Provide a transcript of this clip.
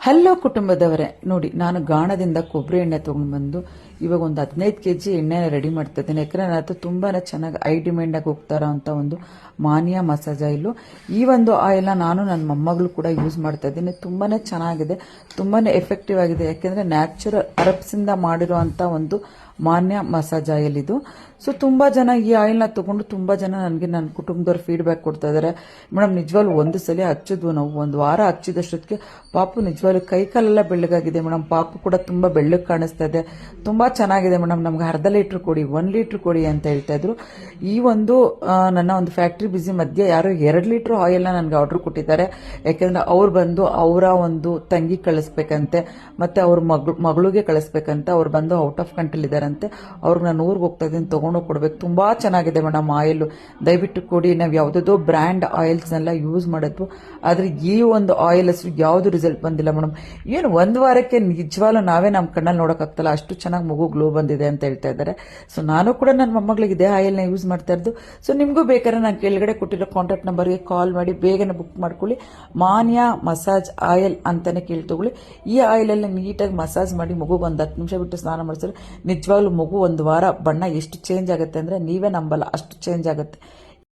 Hello ಕುಟುಂಬದವರೇ, ನೋಡಿ ನಾನು ಗಾಣದಿಂದ ಕೊಬ್ಬರಿ ಎಣ್ಣೆ ತೊಗೊಂಡು ಬಂದು ಇವಾಗ ಒಂದು 15 kg ಎಣ್ಣೆ ರೆಡಿ ಮಾಡ್ತಾ ಇದ್ದೀನಿ. ಯಾಕಂದರೆ ನನ್ನ ಹತ್ರ ತುಂಬಾ ಚೆನ್ನಾಗಿ ಐ ಡಿಮ್ಯಾಂಡಾಗಿ ಹೋಗ್ತಾರೋ ಅಂತ ಒಂದು ಮಾನಿಯಾ ಮಸಾಜ್ ಆಯಿಲು. ಈ ಒಂದು ಆಯಿಲ್ನ ನಾನು ನನ್ನ ಮೊಮ್ಮಗಳು ಕೂಡ ಯೂಸ್ ಮಾಡ್ತಾ ಇದ್ದೀನಿ. ತುಂಬಾ ಚೆನ್ನಾಗಿದೆ, ತುಂಬಾ ಎಫೆಕ್ಟಿವ್ ಆಗಿದೆ. ಯಾಕೆಂದರೆ ನ್ಯಾಚುರಲ್ ಅರಬ್ಸಿಂದ ಮಾಡಿರೋ ಅಂಥ ಒಂದು ಮಾನ್ಯ ಮಸಾಜ್ ಆಯಿಲ್ ಇದು. ಸೊ ತುಂಬ ಜನ ಈ ಆಯಿಲ್ನ ತೊಗೊಂಡು ತುಂಬ ಜನ ನನಗೆ ನನ್ನ ಕುಟುಂಬದವ್ರು ಫೀಡ್ಬ್ಯಾಕ್ ಕೊಡ್ತಾ ಇದ್ದಾರೆ. ಮೇಡಮ್ ನಿಜವಾಗ್ಲೂ ಒಂದು ಸಲ ಹಚ್ಚಿದ್ವು, ನಾವು ಒಂದು ವಾರ ಹಚ್ಚಿದಷ್ಟೊತ್ತಿಗೆ ಪಾಪು ನಿಜವಾಗ್ಲೂ ಕೈ ಕಾಲೆಲ್ಲ ಬೆಳ್ಳಗಾಗಿದೆ ಮೇಡಮ್. ಪಾಪು ಕೂಡ ತುಂಬ ಬೆಳ್ಳಗೆ ಕಾಣಿಸ್ತಾ ಇದೆ, ತುಂಬ ಚೆನ್ನಾಗಿದೆ ಮೇಡಮ್, ನಮ್ಗೆ ಅರ್ಧ ಲೀಟ್ರ್ ಕೊಡಿ, 1 ಲೀಟ್ರ್ ಕೊಡಿ ಅಂತ ಹೇಳ್ತಾ ಇದ್ರು. ಈ ಒಂದು ನನ್ನ ಒಂದು ಫ್ಯಾಕ್ಟ್ರಿ ಬಿಸಿ ಮಧ್ಯೆ ಯಾರೋ 2 ಲೀಟ್ರ್ ಆಯಿಲ್ನ ನನಗೆ ಆರ್ಡರ್ ಕೊಟ್ಟಿದ್ದಾರೆ. ಯಾಕೆಂದ್ರೆ ಅವ್ರು ಬಂದು ಅವರ ಒಂದು ತಂಗಿ ಕಳಿಸ್ಬೇಕಂತೆ, ಮತ್ತೆ ಅವ್ರ ಮಗಳಿಗೆ ಕಳಿಸ್ಬೇಕಂತೆ. ಅವ್ರು ಬಂದು ಔಟ್ ಆಫ್ ಕಂಟ್ರಿ ಇದ್ದಾರಂತೆ, ಅವ್ರಿಗೆ ನಾನು ಊರಿಗೆ ಹೋಗ್ತಾ ಇದ್ದೀನಿ, ತೊಗೊಂಡು ಕೊಡ್ಬೇಕು. ತುಂಬಾ ಚೆನ್ನಾಗಿದೆ ಮೇಡಮ್ ಆಯಿಲ್, ದಯವಿಟ್ಟು ಕೊಡಿ. ನಾವು ಯಾವುದೋ ಬ್ರ್ಯಾಂಡ್ ಆಯಿಲ್ಸ್ನೆಲ್ಲ ಯೂಸ್ ಮಾಡಿದ್ವು, ಆದ್ರೆ ಈ ಒಂದು ಆಯಿಲ್ ಹೆಸರು ಯಾವುದು ರಿಸಲ್ಟ್ ಬಂದಿಲ್ಲ ಮೇಡಮ್. ಏನು ಒಂದು ವಾರಕ್ಕೆ ನಿಜವಾಗ್ಲೂ ನಾವೇ ನಮ್ಮ ಕಣ್ಣಲ್ಲಿ ನೋಡೋಕ್ಕಾಗ್ತಲ್ಲ, ಅಷ್ಟು ಚೆನ್ನಾಗಿ ಮಗು ಗ್ಲೋ ಬಂದಿದೆ ಅಂತ ಹೇಳ್ತಾ ಇದ್ದಾರೆ. ಸೊ ನಾನು ಕೂಡ ನನ್ನ ಮೊಮ್ಮಗಳಿಗೆ ಇದೇ ಆಯಿಲ್ನ ಯೂಸ್ ಮಾಡ್ತಾ ಇದ್ದು. ಸೊ ನಿಮಗೂ ಬೇಕಾದ್ರೆ ನಾನು ಕೆಳಗಡೆ ಕೊಟ್ಟಿರೋ ಕಾಂಟ್ಯಾಕ್ಟ್ ನಂಬರ್ಗೆ ಕಾಲ್ ಮಾಡಿ ಬೇಗನೆ ಬುಕ್ ಮಾಡ್ಕೊಳ್ಳಿ. ಮಾನ್ಯಾ ಮಸಾಜ್ ಆಯಿಲ್ ಅಂತಾನೆ ಕೇಳಿ ತಗೊಳ್ಳಿ. ಈ ಆಯಿಲಲ್ಲಿ ನೀಟಾಗಿ ಮಸಾಜ್ ಮಾಡಿ ಮಗುಗೆ ಒಂದು 10 ನಿಮಿಷ ಬಿಟ್ಟು ಸ್ನಾನ ಮಾಡಿಸಿದ್ರೆ ನಿಜವಾಗ್ಲೂ ಮಗು ಒಂದು ವಾರ ಬಣ್ಣ ಎಷ್ಟು ಚೇಂಜ್ ಆಗುತ್ತೆ ಅಂದರೆ ನೀವೇ ನಂಬಲ್ಲ, ಅಷ್ಟು ಚೇಂಜ್ ಆಗುತ್ತೆ.